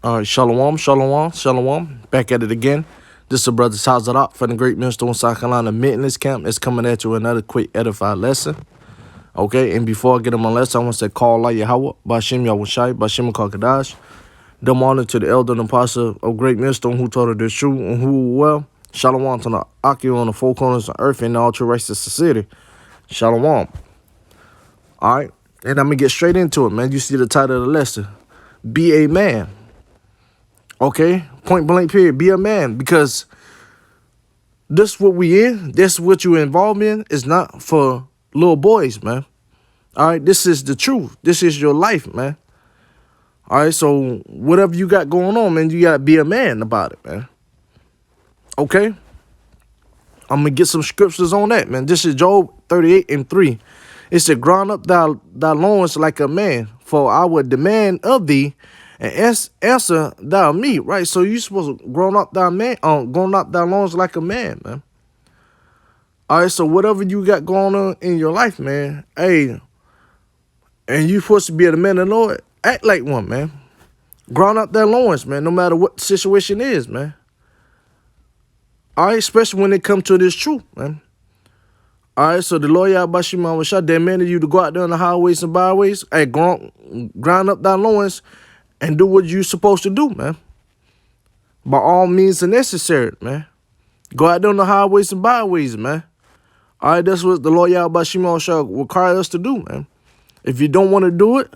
All right, shalom, shalom, shalom. Back at it again. This is brother Tazarak from the Great Millstone, South Carolina Maintenance Camp. It's coming at you with another quick edified lesson. Okay, and before I get in my lesson, I want to say, call Allah Yahweh, Bashim Yahushai, Bashim Kakadash. Dumb honor to the elder and apostle of Great Millstone who taught her the truth and who well. Shalom to the Aki on the four corners of earth and all true righteous society. Shalom. All right, and I'm going to get straight into it, man. You see the title of the lesson. Be a man. Okay, point blank period. Be a man, because this what we in. This what you involved in is not for little boys, man. All right, this is the truth. This is your life, man. All right, so whatever you got going on, man, you gotta be a man about it, man. Okay, I'm gonna get some scriptures on that, man. This is Job 38:3. It said, "Ground up thy loins like a man, for I will demand of thee, and answer thou me." Right, so you supposed to grown up thy loins like a man, man. All right, so whatever you got going on in your life, man, hey, and you supposed to be a man of the Lord, act like one, man. Ground up their loins, man, no matter what the situation is, man. All right, especially when it comes to this truth, man. All right, so the Lord Yahweh Shah demanded you to go out there on the highways and byways, hey, ground up thy loins and do what you're supposed to do, man. By all means necessary, man. Go out there on the highways and byways, man. All right, that's what the Lord Yahweh Shah requires us to do, man. If you don't want to do it,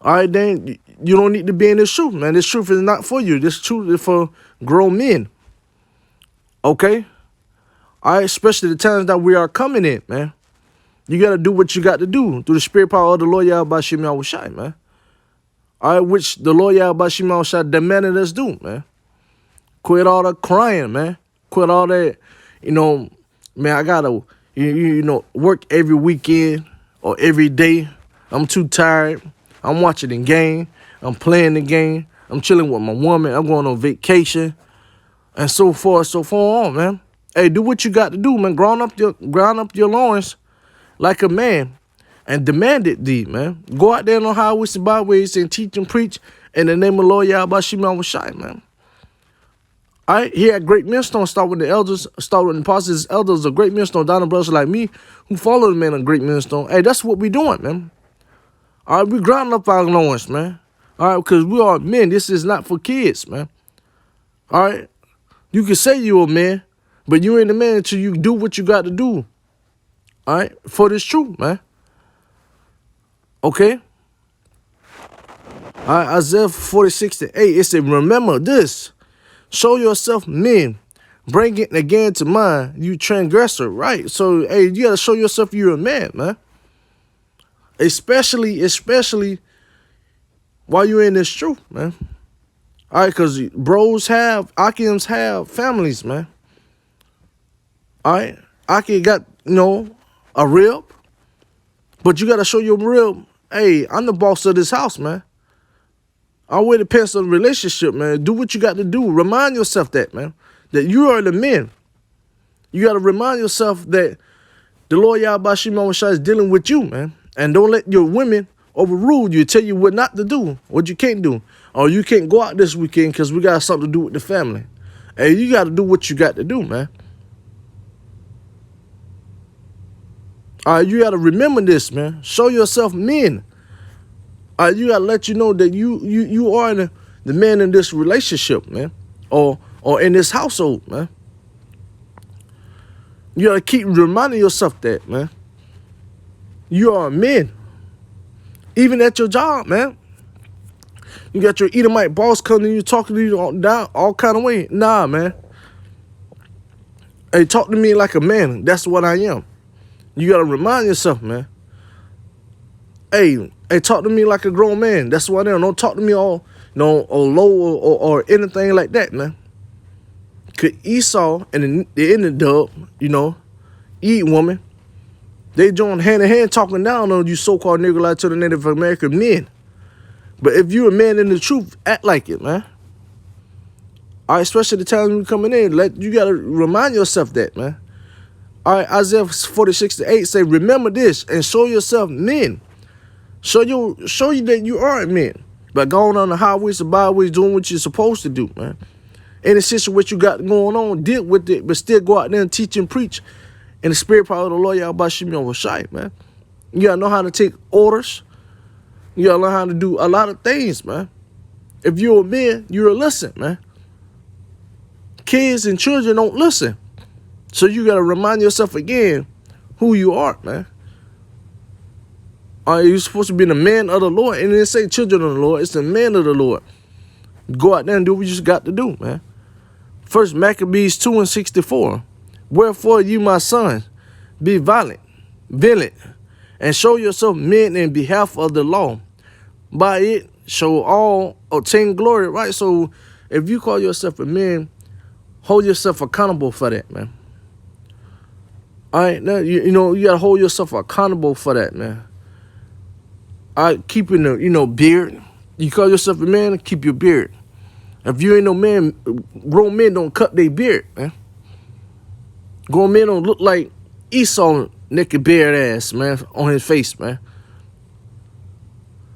all right, then you don't need to be in this truth, man. This truth is not for you. This truth is for grown men. Okay? All right, especially the times that we are coming in, man. You got to do what you got to do through the spirit power of the Lord Yahweh Shai, man. All right, which the Lord Yahweh Shai demanded us do, man. Quit all the crying, man. Quit all that, man, I got to, work every weekend or every day. I'm too tired. I'm watching the game. I'm playing the game. I'm chilling with my woman. I'm going on vacation. And so forth, so far on, man. Hey, do what you got to do, man. Ground up your loins like a man and demand it thee, man. Go out there on the highways and byways and teach and preach in the name of Lord Yahweh Shai, man. All right, here at Great Millstone, start with the elders, start with the apostles, elders of Great Millstone, down brothers like me who follow the man of Great Millstone. Hey, that's what we doing, man. All right, we grounding up our loins, man. All right, because we are men. This is not for kids, man. All right, you can say you're a man, but you ain't a man until you do what you got to do. All right, for this truth, man. Okay. All right, Isaiah 46:8, it said, "Remember this. Show yourself men. Bring it again to mind, you transgressor." Right? So, hey, you got to show yourself you're a man, man. Especially while you're in this truth, man. All right, because Akims have families, man. All right, Aki got, a rib, but you got to show your rib, hey, I'm the boss of this house, man. I wear the pants of the relationship, man. Do what you got to do. Remind yourself that, man, that you are the men. You got to remind yourself that the Lord Yahweh Shai is dealing with you, man. And don't let your women overrule you, tell you what not to do, what you can't do. Or you can't go out this weekend because we got something to do with the family. Hey, you got to do what you got to do, man. All right, you got to remember this, man. Show yourself men. All right, you got to let you know that you are the man in this relationship, man. Or in this household, man. You got to keep reminding yourself that, man. You are a man. Even at your job, man. You got your Edomite boss coming to you, talking to you all kind of way. Nah, man. Hey, talk to me like a man. That's what I am. You got to remind yourself, man. Hey, talk to me like a grown man. That's what I am. Don't talk to me all, or low or anything like that, man. Cause Esau and the ended up, eat woman. They joined hand in hand talking down on you so-called Negroes to the Native American men. But if you're a man in the truth, act like it, man. All right, especially the time you coming in, you got to remind yourself that, man. All right, Isaiah 46:8 say, "Remember this and show yourself men." Show you that you are a man. But going on the highways and byways doing what you're supposed to do, man. Any situation you got going on, deal with it, but still go out there and teach and preach in the spirit power of the Lord Yahweh Shimon Rashai, man. You gotta know how to take orders. You gotta learn how to do a lot of things, man. If you're a man, you're a listen, man. Kids and children don't listen. So you gotta remind yourself again who you are, man. You're supposed to be the man of the Lord. And it didn't say children of the Lord, it's the man of the Lord. Go out there and do what you just got to do, man. First Maccabees 2:64. Wherefore you, my son, be violent, and show yourself men in behalf of the law. By it shall all obtain glory, right? So if you call yourself a man, hold yourself accountable for that, man. All right, now you know you gotta hold yourself accountable for that, man. All right, keeping the beard. You call yourself a man, keep your beard. If you ain't no man, grown men don't cut their beard, man. Grown men don't look like Esau naked beard ass, man, on his face, man.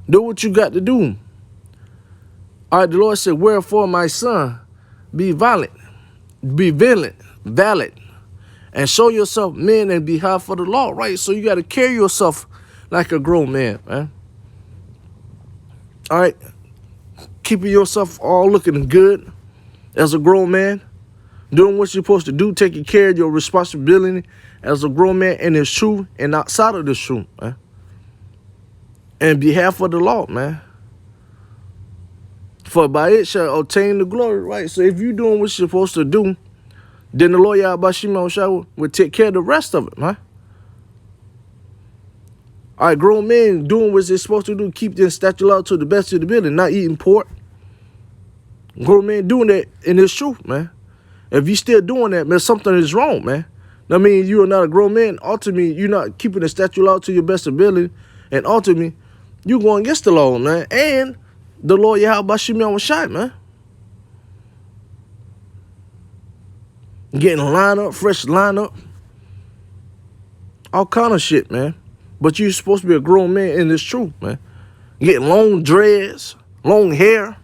Do what you got to do. All right, the Lord said, wherefore, my son, be violent, valid, and show yourself men in behalf of the law, right? So you got to carry yourself like a grown man, man. All right, keeping yourself all looking good as a grown man, doing what you're supposed to do, taking care of your responsibility as a grown man in this truth and outside of this truth, man. In behalf of the law, man. For by it shall obtain the glory, right? So if you're doing what you're supposed to do, then the Lord Yahweh Shimon will take care of the rest of it, man. All right, grown men doing what they're supposed to do, keep their statute law to the best of the ability, not eating pork. Grown men doing that in this truth, man. If you still doing that, man, something is wrong, man. I mean, you are not a grown man. Ultimately, you're not keeping the statute law to your best ability. And ultimately, you're going against the law, man. And the Lord Yahweh Shimon Rashai, man. Getting a lineup, fresh lineup. All kind of shit, man. But you're supposed to be a grown man in this truth, man. Getting long dreads, long hair.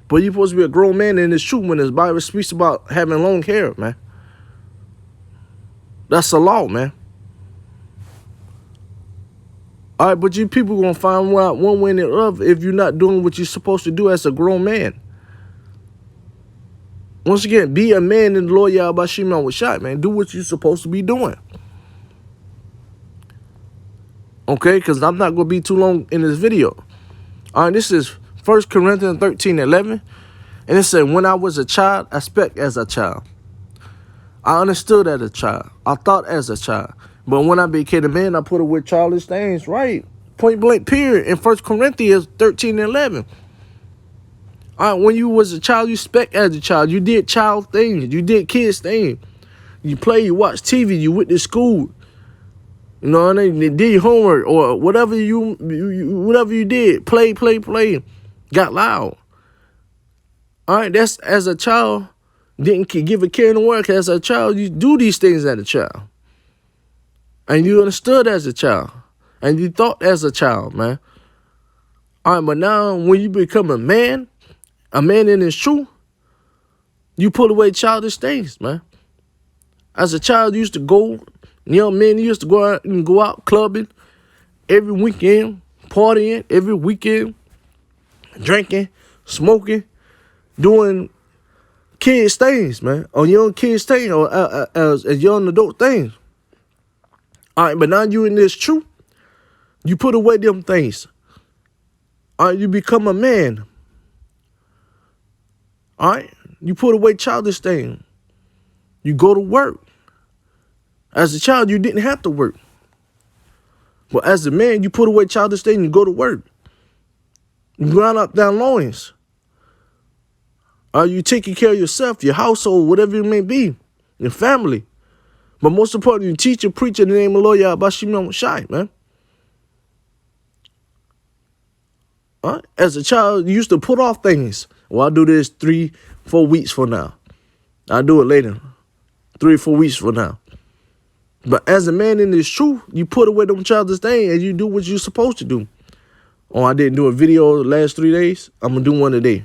But you're supposed to be a grown man in this truth when this Bible speaks about having long hair, man. That's the law, man. All right, but you people going to find out one way or the other if you're not doing what you're supposed to do as a grown man. Once again, be a man in the Lord Yahweh Shimon Rashai, man. Do what you're supposed to be doing. Okay, because I'm not going to be too long in this video. All right, this is 1 Corinthians 13:11. And it said, when I was a child, I spake as a child. I understood as a child. I thought as a child. But when I became a man, I put away childish things. Right. Point blank period. In 1 Corinthians 13:11. All right, when you was a child, you spec as a child. You did child things. You did kids things. You play, you watch TV, you went to school. You know what I mean? You did your homework or whatever you did. Play. Got loud. All right, that's as a child. Didn't give a care in the world. As a child, you do these things as a child. And you understood as a child. And you thought as a child, man. All right, but now when you become a man in his truth, you put away childish things, man. As a child, you used to go, young men used to go out clubbing every weekend, partying every weekend, drinking, smoking, doing kids things, man, or young kids things, or as young adult things. All right, but now you in this truth, you put away them things. All right, you become a man. All right, you put away childish things. You go to work. As a child, you didn't have to work. But as a man, you put away childish things and you go to work. You grind up down loins. Are you taking care of yourself, your household, whatever it may be, your family? But most importantly, you teach and preach in the name of the Lord Yahweh Shimon Rashai, man. All right? As a child, you used to put off things. Well, I'll do this 3-4 weeks from now. I'll do it later. 3 or 4 weeks from now. But as a man in this truth, you put away them childish things and you do what you're supposed to do. or I didn't do a video the last 3 days, I'm gonna do one today.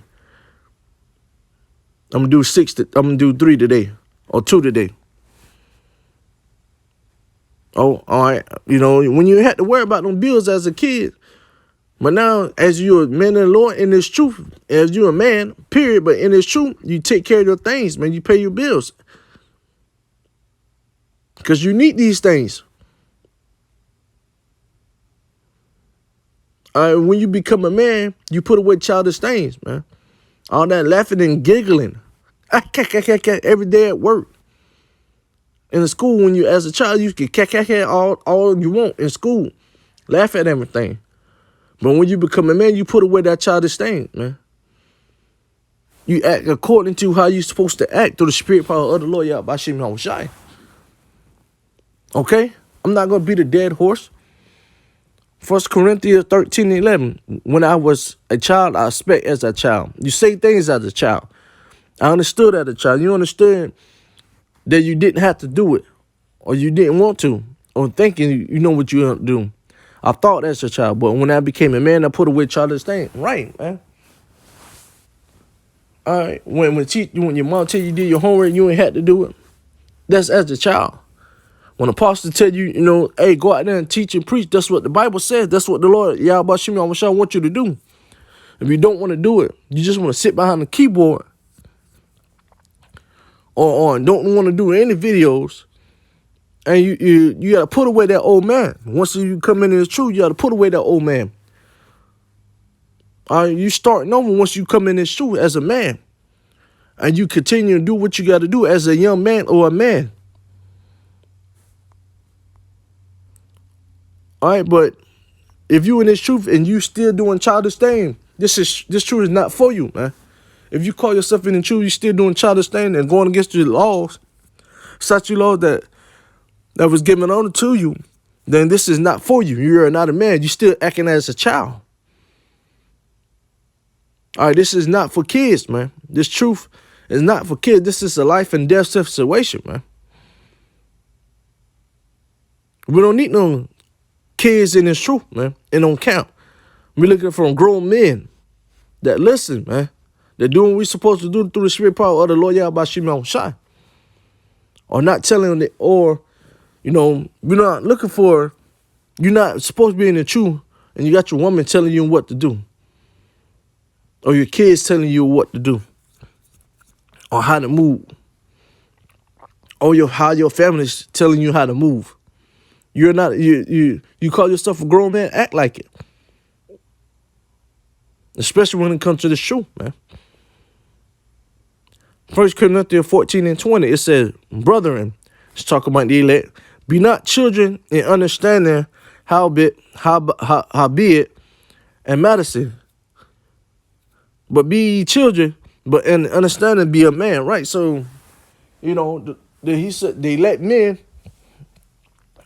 I'm gonna do 3 today or 2 today. Oh, all right. You know, when you had to worry about them bills as a kid, but now as you're a man of the Lord in this truth, as you're a man, period, but in this truth, you take care of your things, man. You pay your bills. Because you need these things. When you become a man, you put away childish things, man. All that laughing and giggling. Every day at work. In the school, when you, as a child, you can all you want in school. Laugh at everything. But when you become a man, you put away that childish thing, man. You act according to how you're supposed to act through the spirit power of the Lord, Yahweh Shem Yahushai. Okay? I'm not going to beat a dead horse. 1 Corinthians 13:11. When I was a child, I spake as a child. You say things as a child. I understood as a child. You understood that you didn't have to do it, or you didn't want to, or thinking you know what you have to do. I thought as a child, but when I became a man, I put away childish things. Right, man. All right. When your mom tell you did your homework, you ain't had to do it. That's as a child. When the pastor tell you, you know, hey, go out there and teach and preach, that's what the Bible says. That's what the Lord, Yahweh Shem Yahushua, want you to do. If you don't want to do it, you just want to sit behind the keyboard or don't want to do any videos, and you got to put away that old man. Once you come into the truth, you got to put away that old man. You starting over once you come in this truth as a man, and you continue to do what you got to do as a young man or a man. All right, but if you in this truth and you still doing childish things, this truth is not for you, man. If you call yourself in the truth, you still doing childish things and going against your laws, statute laws that was given on to you, then this is not for you. You're not a man. You're still acting as a child. All right, this is not for kids, man. This truth is not for kids. This is a life and death situation, man. We don't need no kids in this truth, man. It don't count. We're looking for grown men that listen, man. They're doing what we're supposed to do through the spirit power of the Lord Yahweh Shem Yahushua. Or not telling it, or, you know, we're not looking for, you're not supposed to be in the truth, and you got your woman telling you what to do. Or your kids telling you what to do. Or how to move. Or how your family's telling you how to move. You're not, you call yourself a grown man, act like it. Especially when it comes to the truth, man. 1 Corinthians 14:20, it says, brethren, it's talking about the elect, be not children in understanding how be it and medicine, but be ye children, but in understanding be a man, right? So, you know, he said they let men,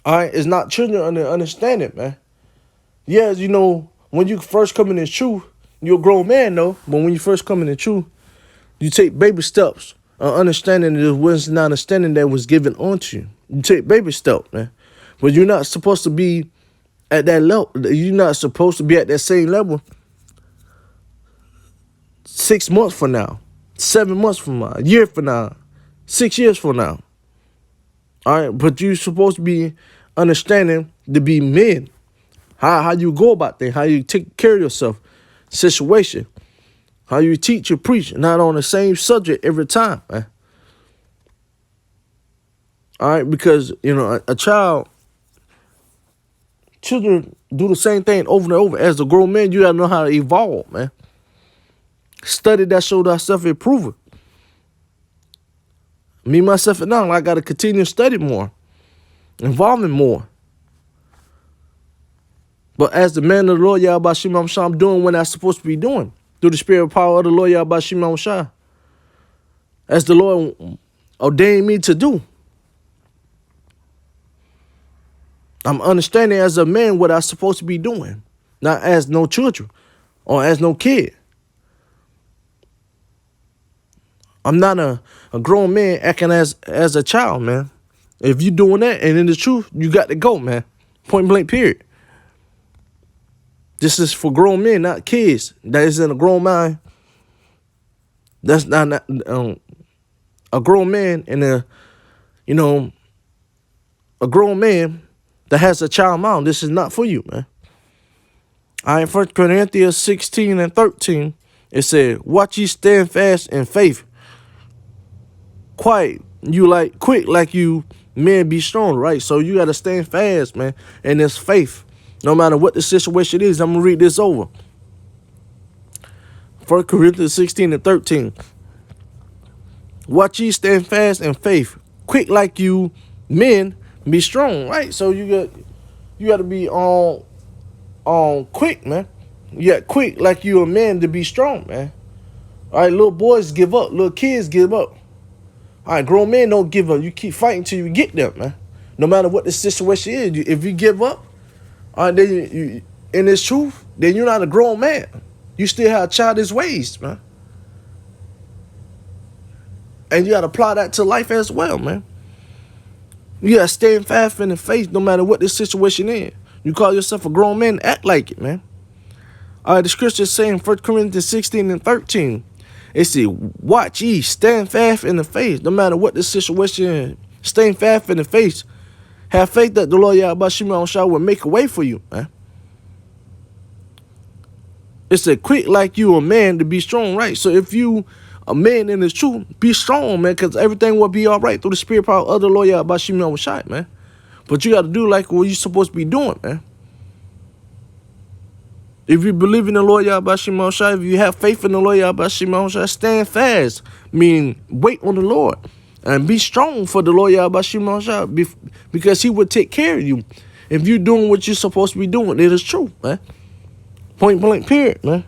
all right, is not children under understanding, man. Yes, you know, when you first come in the truth, you're a grown man, though. But when you first come in the truth, you take baby steps on understanding the wisdom and understanding that was given unto you. You take baby steps, man. But you're not supposed to be at that level. You're not supposed to be at that same level 6 months from now, 7 months from now, a year from now, 6 years from now. All right, but you're supposed to be understanding to be men. How you go about things, how you take care of yourself, situation, how you teach or preach, not on the same subject every time, man. All right, because, you know, children do the same thing over and over. As a grown man, you gotta know how to evolve, man. Study that, show thyself improving. Me, myself, and now, I gotta continue to study more, involving more. But as the man of the Lord Yahweh Shem Yahushua, I'm doing what I'm supposed to be doing through the spirit and power of the Lord Yahweh Shem Yahushua, as the Lord ordained me to do. I'm understanding as a man what I'm supposed to be doing, not as no children or as no kid. I'm not a grown man acting as a child, man. If you doing that and in the truth, you got to go, man. Point blank, period. This is for grown men, not kids. That is in a grown mind. That's not a grown man and a grown man that has a child mind. This is not for you, man. All right, 1 Corinthians 16 and 13, it said, watch ye stand fast in faith. Quick like you men be strong, right? So you got to stand fast, man, in this faith. No matter what the situation is, I'm going to read this over. 1 Corinthians 16 and 13. Watch ye stand fast in faith. Quick like you men be strong, right? So you got to be on quick, man. You got quick like you a man to be strong, man. All right, little boys give up. Little kids give up. All right, grown men don't give up. You keep fighting till you get there, man. No matter what the situation is. If you give up, all right, then you in this truth, then you're not a grown man. You still have childish ways, man. And you got to apply that to life as well, man. You got to stand fast in the faith no matter what the situation is. You call yourself a grown man, act like it, man. All right, the scripture is saying 1 Corinthians 16 and 13. It says, watch ye, stand fast in the faith no matter what the situation is. Stand fast in the faith. Have faith that the Lord Yahweh Shai will make a way for you, man. It said, quick like you a man to be strong, right? So if you a man in the truth, be strong, man, because everything will be all right through the spirit power of the Lord Yahweh Shai, man. But you got to do like what you're supposed to be doing, man. If you believe in the Lord Yahweh Shai, if you have faith in the Lord Yahweh Shai, stand fast, meaning wait on the Lord. And be strong for the Lord Yahweh Shai, because he will take care of you. If you're doing what you're supposed to be doing, it is true, man. Point blank, period, man.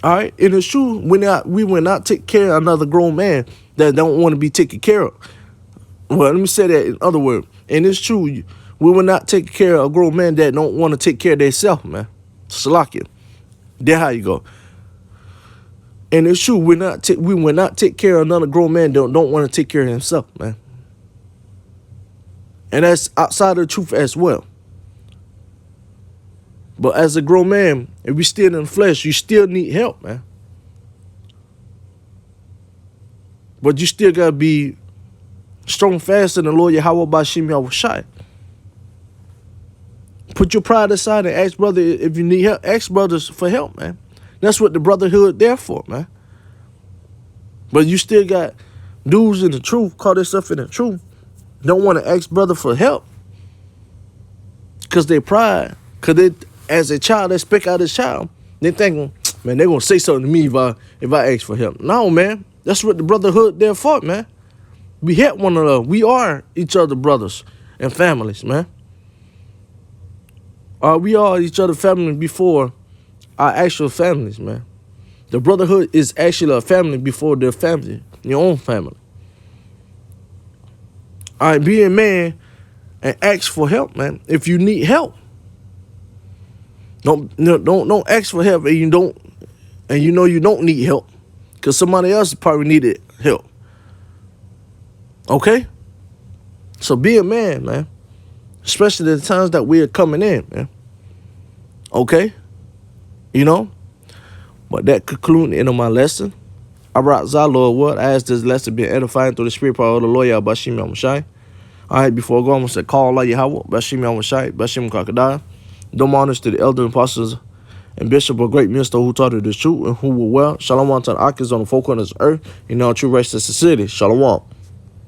All right, it is true. We will not take care of another grown man that don't want to be taken care of. Well, let me say that in other words. And it's true, we will not take care of a grown man that don't want to take care of themselves, man. Salakia. There how you go. And it's true, we will not take care of another grown man that don't want to take care of himself, man. And that's outside of the truth as well. But as a grown man, if we still in the flesh, you still need help, man. But you still got to be strong, fast in the Lord Yahweh Bashim Yahushai. Put your pride aside and ask brother if you need help. Ask brothers for help, man. That's what the brotherhood there for, man. But you still got dudes in the truth, call themselves in the truth, don't want to ask brother for help. Because they pride. Because they, as a child, they speak out as a child. They think, man, they're going to say something to me if I ask for help. No, man. That's what the brotherhood there for, man. We help one another. We are each other brothers and families, man. We are each other family before our actual families, man. The brotherhood is actually a family before their family, your own family. All right, be a man and ask for help, man. If you need help, don't ask for help and you know you don't need help because somebody else probably needed help. Okay? So be a man, man. Especially the times that we are coming in, man. Okay? You know? But that concludes the end of my lesson. I rock Lord what? I ask this lesson be edifying through the spirit power of the Lord Yahweh Bashim Yahushai. All right, before I go, I'm going to say, call Allah Yahweh, Bashim Yahushai, Bashim Kakadai. Dumb honors to the elder apostles and bishop of great minister who taught us the truth and who will well. Shalom to the Akis on the four corners of earth. You know, true rest of the city. Shalom.